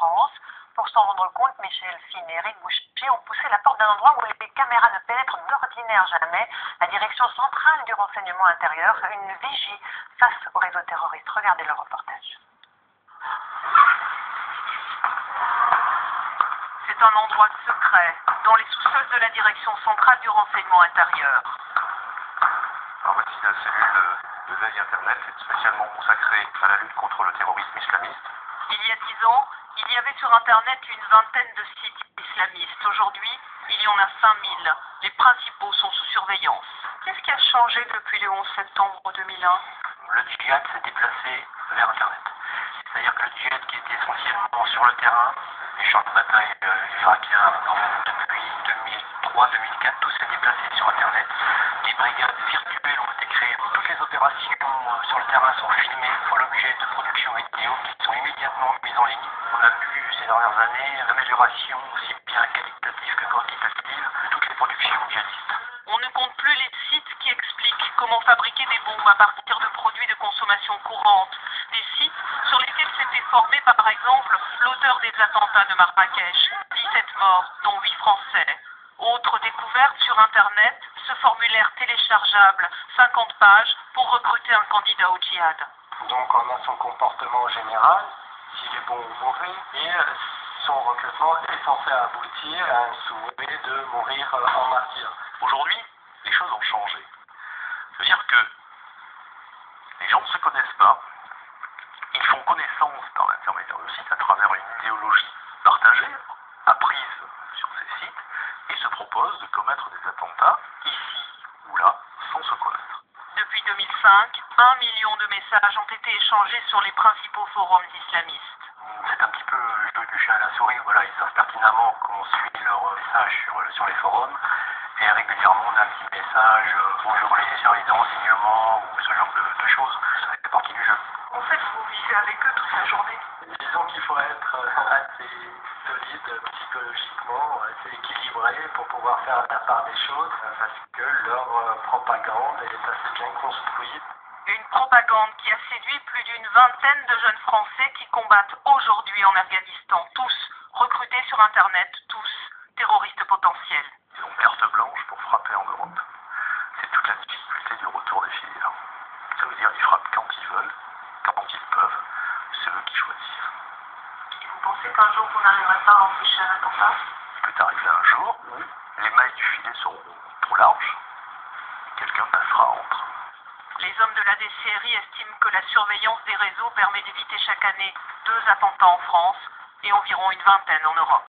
France. Pour s'en rendre compte, Michel Fine et Eric Boucher ont poussé la porte d'un endroit où les caméras ne pénètrent d'ordinaire jamais, la direction centrale du renseignement intérieur, une vigie face au réseau terroriste. Regardez le reportage. C'est un endroit secret, dans les sous-sols de la direction centrale du renseignement intérieur. Alors voici la cellule de veille Internet, spécialement consacrée à la lutte contre le terrorisme islamiste. Il y a 10 ans, il y avait sur Internet une vingtaine de sites islamistes. Aujourd'hui, il y en a 5000. Les principaux sont sous surveillance. Qu'est-ce qui a changé depuis le 11 septembre 2001 ? Le djihad s'est déplacé vers Internet. C'est-à-dire que le djihad qui était essentiellement sur le terrain, les champs de bataille irakiens, depuis 2003-2004, tout s'est déplacé sur Internet. Des brigades virtuelles ont été créées. Toutes les opérations sur le terrain sont filmées, font l'objet de productions vidéo qui sont immédiatement mises en ligne. On a vu ces dernières années l'amélioration aussi bien qualitative que quantitative de toutes les productions djihadistes. On ne compte plus les sites qui expliquent comment fabriquer des bombes à partir de produits de consommation courante. Des sites sur lesquels s'était formé par exemple l'auteur des attentats de Marrakech. 17 morts, dont 8 Français. Autre découverte sur Internet, ce formulaire téléchargeable, 50 pages, pour recruter un candidat au djihad. Donc on a son comportement général, s'il est bon ou mauvais, et son recrutement est censé aboutir à un souhait de mourir en martyr. Aujourd'hui, les choses ont changé. C'est-à-dire que les gens ne se connaissent pas. Ils font connaissance par l'intermédiaire de sites à travers une idéologie partagée, apprise sur ces sites, et se proposent de commettre des attentats ici ou là sans se connaître. Depuis 2005, 1 million de messages ont été échangés sur les principaux forums islamistes. C'est un petit peu le jeu du chat à la souris. Voilà, ils savent pertinemment qu'on suit leurs messages sur les forums. Et régulièrement, on a un petit message, bonjour les services de renseignement, ou ce genre de choses. Ça fait partie du jeu. En fait, vous vivez avec eux toute la journée. Disons qu'il faut être assez solide psychologiquement, assez équilibré pour pouvoir faire la part des choses, parce que leur propagande est assez bien construite. Une propagande qui a séduit plus d'une vingtaine de jeunes Français qui combattent aujourd'hui en Afghanistan. Tous recrutés sur Internet, tous terroristes potentiels. Ils ont carte blanche pour frapper en Europe. C'est toute la difficulté du retour des filières. Ça veut dire qu'ils frappent quand ils veulent, quand ils peuvent. C'est eux qui choisissent. Et vous pensez qu'un jour vous n'arriverez pas à empêcher un attentat ? Il peut arriver un jour, les mailles du filet seront trop larges. Quelqu'un passera entre. Les hommes de la DCRI estiment que la surveillance des réseaux permet d'éviter chaque année 2 attentats en France et environ une vingtaine en Europe.